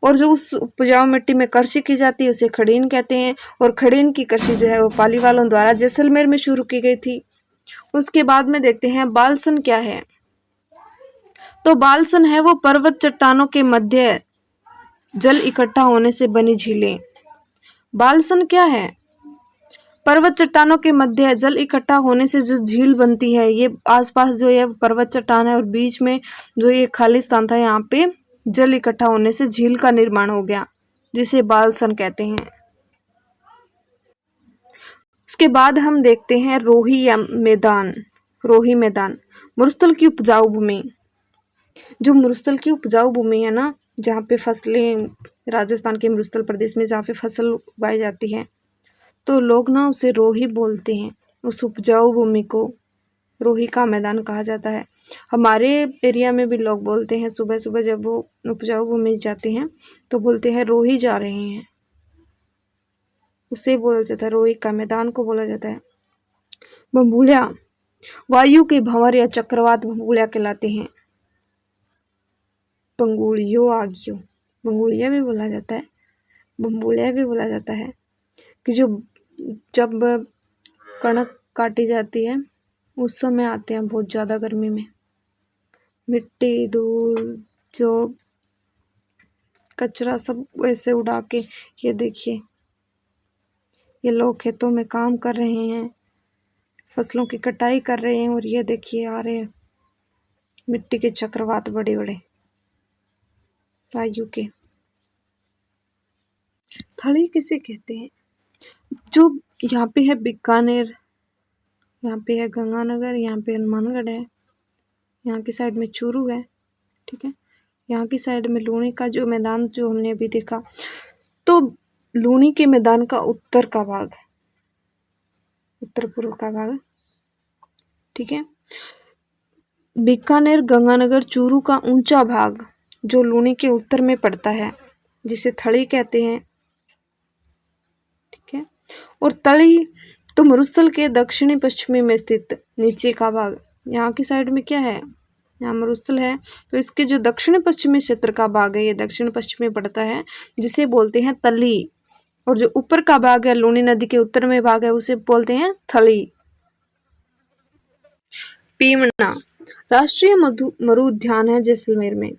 और जो उस उपजाऊ मिट्टी में कृषि की जाती है, उसे खड़ीन कहते हैं। और खड़ीन की कृषि जो है वो पाली वालों द्वारा जैसलमेर में शुरू की गई थी। उसके बाद में देखते हैं बालसन क्या है। तो बालसन है वो पर्वत चट्टानों के मध्य जल इकट्ठा होने से बनी झीलें। बालसन क्या है? पर्वत चट्टानों के मध्य जल इकट्ठा होने से जो झील बनती है, ये आसपास जो है पर्वत चट्टान है, और बीच में जो ये खाली स्थान था, यहाँ पे जल इकट्ठा होने से झील का निर्माण हो गया, जिसे बालसन कहते हैं। उसके बाद हम देखते हैं रोही या मैदान। रोही मैदान मरुस्थल की उपजाऊ भूमि। जो मरुस्थल की उपजाऊ भूमि है ना, जहाँ पे फसलें, राजस्थान के मरुस्थल प्रदेश में जहाँ पे फसल उगाई जाती है, तो लोग ना उसे रोही बोलते हैं। उस उपजाऊ भूमि को रोही का मैदान कहा जाता है। हमारे एरिया में भी लोग बोलते हैं, सुबह सुबह जब वो उपजाऊ भूमि जाते हैं तो बोलते हैं रोही जा रहे हैं, उसे बोला जाता है, रोही का मैदान को बोला जाता है। बम्बुलिया वायु के भंवर या चक्रवात बम्बुलिया कहलाते हैं। पंगुड़ियो आगियो, बंगुड़िया भी बोला जाता है, बम्बुलिया भी बोला जाता है। कि जो जब कणक काटी जाती है, उस समय आते हैं बहुत ज़्यादा गर्मी में। मिट्टी, धूल, जो कचरा सब वैसे उड़ा के, ये देखिए ये लोग खेतों में काम कर रहे हैं, फसलों की कटाई कर रहे हैं, और ये देखिए आ रहे हैं मिट्टी के चक्रवात बड़े बड़े वायु के। थड़ी किसे कहते हैं? जो यहाँ पे है बीकानेर, यहाँ पे है गंगानगर, यहाँ पे हनुमानगढ़ है, यहाँ की साइड में चूरू है। ठीक है, यहाँ की साइड में लूणी का जो मैदान जो हमने अभी देखा, तो लूणी के मैदान का उत्तर का भाग, उत्तर पूर्व का भाग। ठीक है, बीकानेर, गंगानगर, चूरू का ऊंचा भाग जो लूणी के उत्तर में पड़ता है, जिसे थड़ी कहते हैं। ठीक है, और तली तो मरुस्थल के दक्षिणी पश्चिमी में स्थित नीचे का भाग। यहाँ की साइड में क्या है? यहाँ मरुस्थल है, तो इसके जो दक्षिण पश्चिमी क्षेत्र का भाग है, ये दक्षिण पश्चिमी पड़ता है, जिसे बोलते हैं तली। और जो ऊपर का भाग है, लूणी नदी के उत्तर में भाग है, उसे बोलते हैं थली। पीवना राष्ट्रीय मरु उद्यान है जैसलमेर में,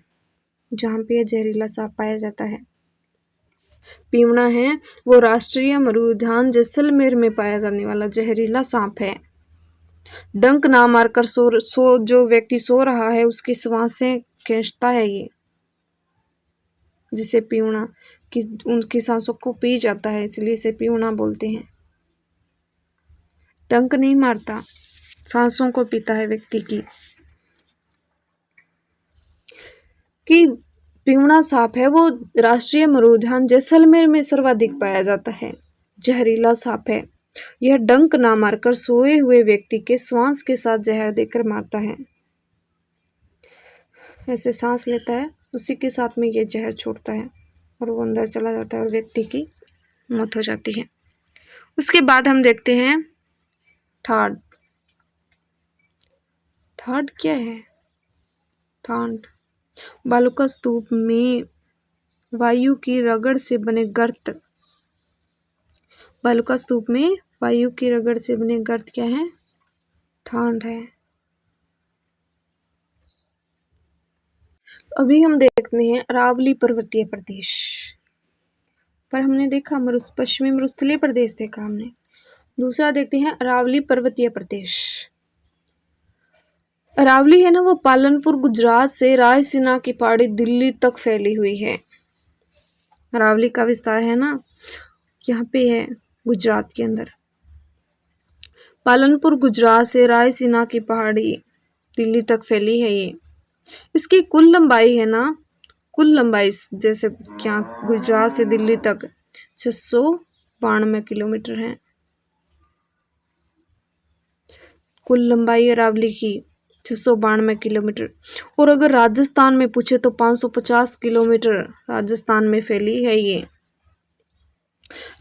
जहाँ पे जहरीला सांप पाया जाता है। पीवना है वो राष्ट्रीय मरु उद्यान जैसलमेर में पाया जाने वाला जहरीला सांप है। डंक ना मारकर जो व्यक्ति सो रहा है, उसकी सांसें खींचता है ये, जिसे पीवना, कि उनकी सांसों को पी जाता है, इसलिए इसे पीवना बोलते हैं। डंक नहीं मारता, सांसों को पीता है व्यक्ति की। कि पीवना सांप है वो राष्ट्रीय मरु उद्यान जैसलमेर में सर्वाधिक पाया जाता है। जहरीला सांप है, यह डंक ना मारकर सोए हुए व्यक्ति के श्वास के साथ जहर देकर मारता है। ऐसे सांस लेता है, उसी के साथ में ये जहर छोड़ता है, और वो अंदर चला जाता है, और व्यक्ति की मौत हो जाती है। उसके बाद हम देखते हैं ठाड। ठाड क्या है? ठाड बालू का स्तूप में वायु की रगड़ से बने गर्त, भालुका स्तूप में वायु की रगड़ से बने गर्त क्या है? ठांड है। अभी हम देखते हैं अरावली पर्वतीय प्रदेश पर हमने देखा पश्चिमी मरुस्थलीय प्रदेश देखा हमने। दूसरा देखते हैं अरावली पर्वतीय प्रदेश। अरावली है ना वो पालनपुर गुजरात से रायसीना की पहाड़ी दिल्ली तक फैली हुई है। अरावली का विस्तार है ना यहाँ पे है गुजरात के अंदर। पालनपुर गुजरात से रायसीना की पहाड़ी दिल्ली तक फैली है ये। इसकी कुल लंबाई है ना, कुल लंबाई जैसे क्या गुजरात से दिल्ली तक 692 किलोमीटर है कुल लंबाई अरावली की, 692 किलोमीटर। और अगर राजस्थान में पूछे तो 550 किलोमीटर राजस्थान में फैली है ये।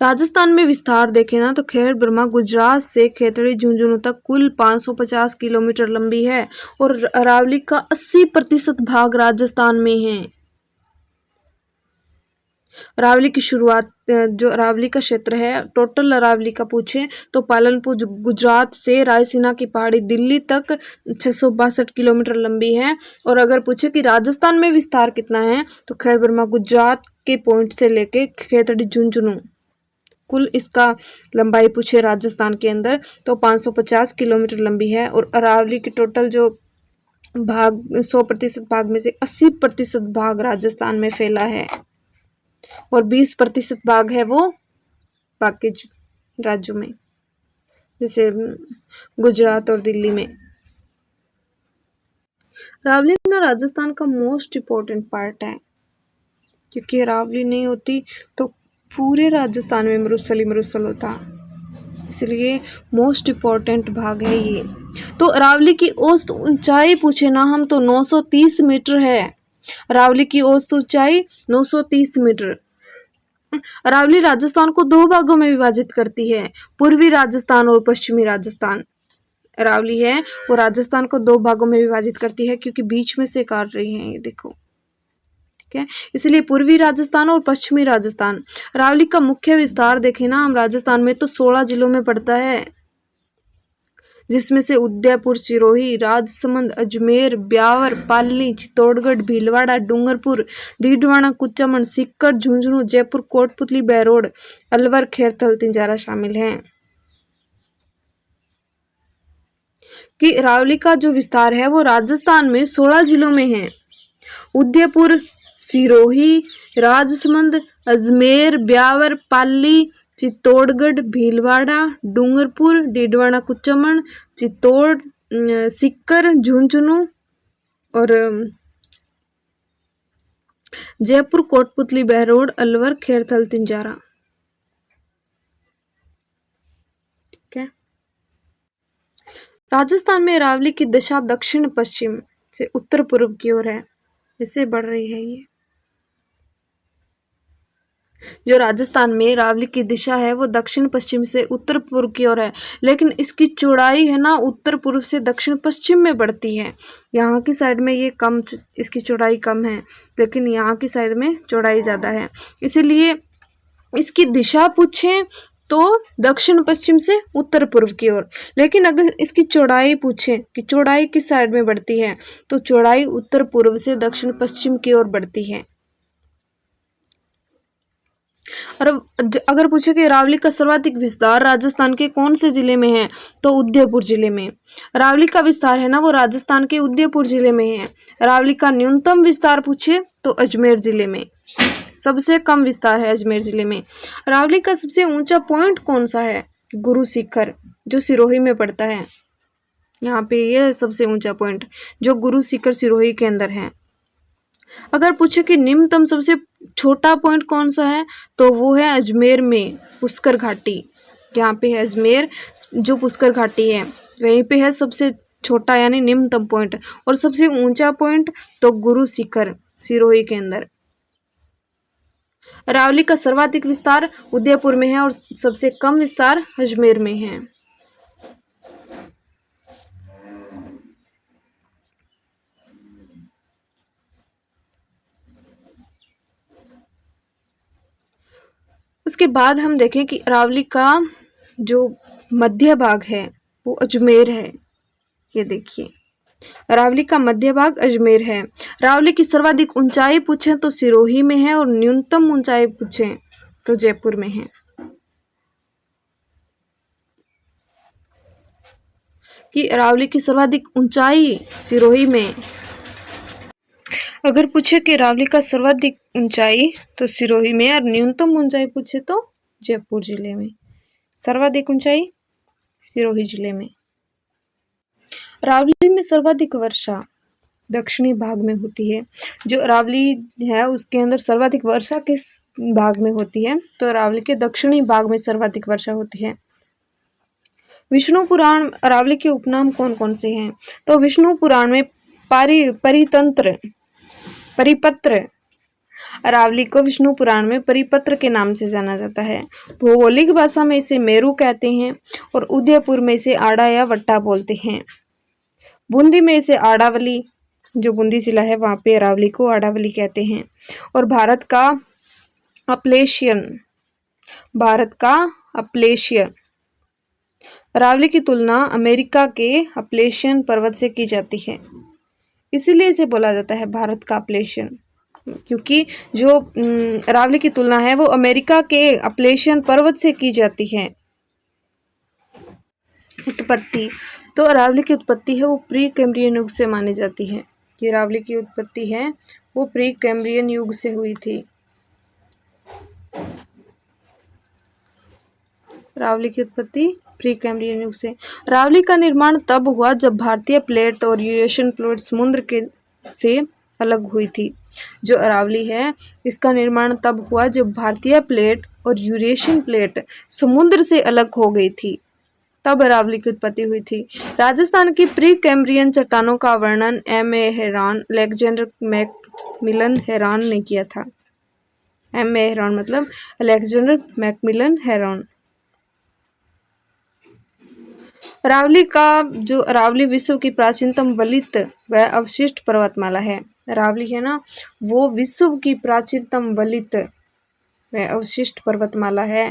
राजस्थान में विस्तार देखें ना तो खेड़ ब्रह्मा गुजरात से खेतड़ी झुंझुनू तक कुल 550 किलोमीटर लंबी है और अरावली का 80% भाग राजस्थान में है। अरावली की शुरुआत जो अरावली का क्षेत्र है, टोटल अरावली का पूछे तो पालनपुर गुजरात से रायसीना की पहाड़ी दिल्ली तक 662 किलोमीटर लंबी है। और अगर पूछे कि राजस्थान में विस्तार कितना है तो खैर ब्रह्मा गुजरात के पॉइंट से लेके खेतड़ी झुंझुनू कुल इसका लंबाई पूछे राजस्थान के अंदर तो 550 किलोमीटर लंबी है। और अरावली के टोटल जो भाग 100% भाग में से 80% भाग राजस्थान में फैला है और 20% भाग है वो बाकी राज्यों में जैसे गुजरात और दिल्ली में। अरावली ना राजस्थान का मोस्ट इम्पोर्टेंट पार्ट है क्योंकि अरावली नहीं होती तो पूरे राजस्थान में मरुस्थल होता, इसलिए मोस्ट इम्पोर्टेंट भाग है ये। तो अरावली की औसत ऊंचाई पूछे ना हम तो 930 मीटर है। अरावली की औसत ऊंचाई 930 मीटर। अरावली राजस्थान को 2 भागों में विभाजित करती है, पूर्वी राजस्थान और पश्चिमी राजस्थान। अरावली है वो राजस्थान को 2 भागों में विभाजित करती है क्योंकि बीच में से काट रही है ये देखो, ठीक है, इसलिए पूर्वी राजस्थान और पश्चिमी राजस्थान। अरावली का मुख्य विस्तार देखें ना हम राजस्थान में तो 16 जिलों में पड़ता है जिसमें से उदयपुर, सिरोही, राजसमंद, अजमेर, ब्यावर, पाली, चित्तौड़गढ़, भीलवाड़ा, डूंगरपुर, डीडवाना, कुचामन, सीकर, झुंझुनू, जयपुर, कोटपुतली, बहरोड, अलवर, खेरथल, तिंजारा शामिल हैं। कि अरावली का जो विस्तार है वो राजस्थान में 16 जिलों में है। उदयपुर, सिरोही, राजसमंद, अजमेर, ब्यावर, पाली, चित्तौड़गढ़, भीलवाड़ा, डूंगरपुर, डीडवाना, कुचामन, चित्तौड़, सीकर, झुंझुनू और जयपुर, कोटपुतली, बहरोड, अलवर, खेरथल, तिंजारा, ठीक है। राजस्थान में अरावली की दिशा दक्षिण पश्चिम से उत्तर पूर्व की ओर है, इससे बढ़ रही है ये। जो राजस्थान में अरावली की दिशा है वो दक्षिण पश्चिम से उत्तर पूर्व की ओर है, लेकिन इसकी चौड़ाई है ना उत्तर पूर्व से दक्षिण पश्चिम में बढ़ती है। यहाँ की साइड में ये कम, इसकी चौड़ाई कम है, लेकिन यहाँ की साइड में चौड़ाई ज़्यादा है। इसीलिए इसकी दिशा पूछें तो दक्षिण पश्चिम से उत्तर पूर्व की ओर, लेकिन अगर इसकी चौड़ाई पूछें कि चौड़ाई किस साइड में बढ़ती है तो चौड़ाई उत्तर पूर्व से दक्षिण पश्चिम की ओर बढ़ती है। और अगर पूछे कि अरावली का सर्वाधिक विस्तार राजस्थान के कौन से जिले में है तो उदयपुर जिले में। अरावली का विस्तार है ना वो राजस्थान के उदयपुर जिले में है। अरावली का न्यूनतम विस्तार पूछे तो अजमेर जिले में, सबसे कम विस्तार है अजमेर जिले में। अरावली का सबसे ऊंचा पॉइंट कौन सा है? गुरु शिखर, जो सिरोही में पड़ता है। यहाँ पे ये सबसे ऊंचा पॉइंट जो गुरु शिखर सिरोही के अंदर है। अगर पूछे कि निम्नतम सबसे छोटा पॉइंट कौन सा है तो वो है अजमेर में पुष्कर घाटी। यहाँ पे है अजमेर जो पुष्कर घाटी है वहीं पे है सबसे छोटा यानी निम्नतम पॉइंट। और सबसे ऊंचा पॉइंट तो गुरु शिखर सिरोही के अंदर। अरावली का सर्वाधिक विस्तार उदयपुर में है और सबसे कम विस्तार अजमेर में है। उसके बाद हम देखें कि अरावली का जो मध्य भाग है वो अजमेर है। ये देखिए, अरावली का मध्य भाग अजमेर है। अरावली की सर्वाधिक ऊंचाई पूछें तो सिरोही में है और न्यूनतम ऊंचाई पूछें तो जयपुर में है। कि अरावली की सर्वाधिक ऊंचाई सिरोही में, अगर पूछे कि अरावली का सर्वाधिक ऊंचाई तो सिरोही में और न्यूनतम ऊंचाई पूछे तो जयपुर जिले में। सर्वाधिक ऊंचाई सिरोही जिले में। अरावली में सर्वाधिक वर्षा दक्षिणी भाग में होती है। जो अरावली है उसके अंदर सर्वाधिक वर्षा किस भाग में होती है, तो अरावली के दक्षिणी भाग में सर्वाधिक वर्षा होती है। विष्णु पुराण अरावली के उपनाम कौन कौन से हैं, तो विष्णु पुराण में परिपत्र, अरावली को विष्णु पुराण में परिपत्र के नाम से जाना जाता है। भौगोलिक भाषा में इसे मेरू कहते हैं और उदयपुर में इसे आड़ा या वट्टा बोलते हैं। बूंदी में इसे आड़ावली, जो बूंदी जिला है वहां पे अरावली को आड़ावली कहते हैं। और भारत का अपलेशियन, अरावली की तुलना अमेरिका के अपलेशियन पर्वत से की जाती है, इसीलिए इसे बोला जाता है भारत का अपलेशियन, क्योंकि जो अरावली की तुलना है वो अमेरिका के अपलेशियन पर्वत से की जाती है। उत्पत्ति, तो अरावली की उत्पत्ति है वो प्री कैम्ब्रियन युग से मानी जाती है। कि अरावली की उत्पत्ति है वो प्री कैम्ब्रियन युग से हुई थी। अरावली की उत्पत्ति प्री कैम्ब्रियन युग से। अरावली का निर्माण तब हुआ जब भारतीय प्लेट और यूरेशियन प्लेट समुद्र के से अलग हुई थी। जो अरावली है इसका निर्माण तब हुआ जब भारतीय प्लेट और यूरेशियन प्लेट समुद्र से अलग हो गई थी, तब अरावली की उत्पत्ति हुई थी। राजस्थान की प्री कैम्ब्रियन चट्टानों का वर्णन M.A. हेरान, अलेक्जेंडर मैकमिलन हेरान ने किया था। M.A. हेरान मतलब अलेक्जेंडर मैकमिलन हेरान। अरावली का जो अरावली विश्व की प्राचीनतम वलित व अवशिष्ट पर्वतमाला है। अरावली है ना वो विश्व की प्राचीनतम वलित व अवशिष्ट पर्वतमाला है।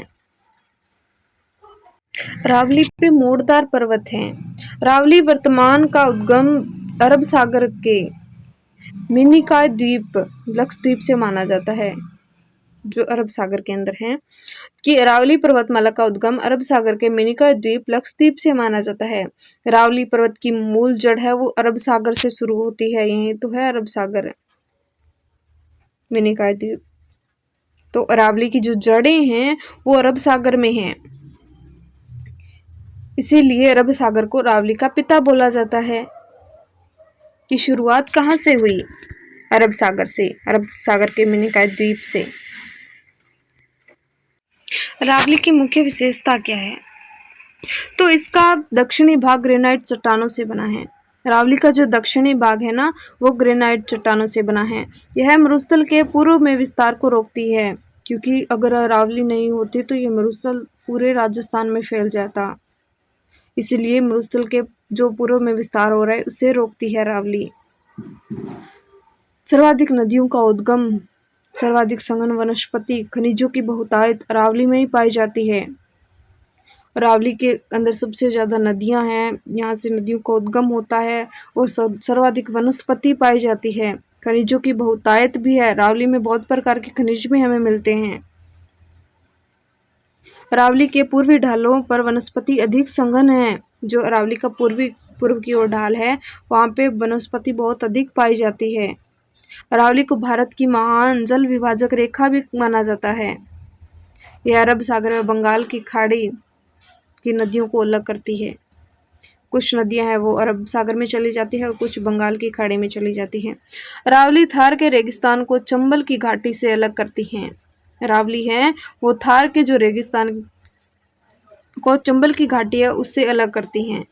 अरावली पे मोड़दार पर्वत हैं। अरावली वर्तमान का उद्गम अरब सागर के मिनिकॉय द्वीप लक्षद्वीप से माना जाता है, जो अरब सागर के अंदर है। कि अरावली पर्वतमाला का उद्गम अरब सागर के मिनिकॉय द्वीप लक्षद्वीप से माना जाता है। अरावली पर्वत की मूल जड़ है वो अरब सागर से शुरू होती है, यही तो है अरब सागर मिनिकॉय द्वीप। तो अरावली की जो जड़ें हैं वो अरब सागर में हैं, इसीलिए अरब सागर को अरावली का पिता बोला जाता है। कि शुरुआत कहाँ से हुई, अरब सागर से, अरब सागर के मिनिकॉय द्वीप से। अरावली की मुख्य विशेषता क्या है, तो इसका दक्षिणी भाग ग्रेनाइट चट्टानों से बना है। अरावली का जो दक्षिणी भाग है ना वो ग्रेनाइट चट्टानों से बना है। यह मरुस्थल के पूर्व में विस्तार को रोकती है, क्योंकि अगर अरावली नहीं होती तो यह मरुस्थल पूरे राजस्थान में फैल जाता, इसलिए मरुस्थल के जो पूर्व में विस्तार हो रहा है उसे रोकती है अरावली। सर्वाधिक नदियों का उद्गम, सर्वाधिक सघन वनस्पति खनिजों की बहुतायत अरावली में ही पाई जाती है। अरावली के अंदर सबसे ज़्यादा नदियां हैं, यहाँ से नदियों का उद्गम होता है और सर्वाधिक वनस्पति पाई जाती है। खनिजों की बहुतायत भी है, अरावली में बहुत प्रकार के खनिज भी हमें मिलते हैं। अरावली के पूर्वी ढालों पर वनस्पति अधिक सघन है। जो अरावली का पूर्व की ओर ढाल है वहाँ पे वनस्पति बहुत अधिक पाई जाती है। अरावली को भारत की महान जल विभाजक रेखा भी माना जाता है। यह अरब सागर व बंगाल की खाड़ी की नदियों को अलग करती है। कुछ नदियां हैं वो अरब सागर में चली जाती है और कुछ बंगाल की खाड़ी में चली जाती हैं। अरावली थार के रेगिस्तान को चंबल की घाटी से अलग करती हैं। अरावली है वो थार के जो रेगिस्तान को चंबल की घाटी है उससे अलग करती हैं।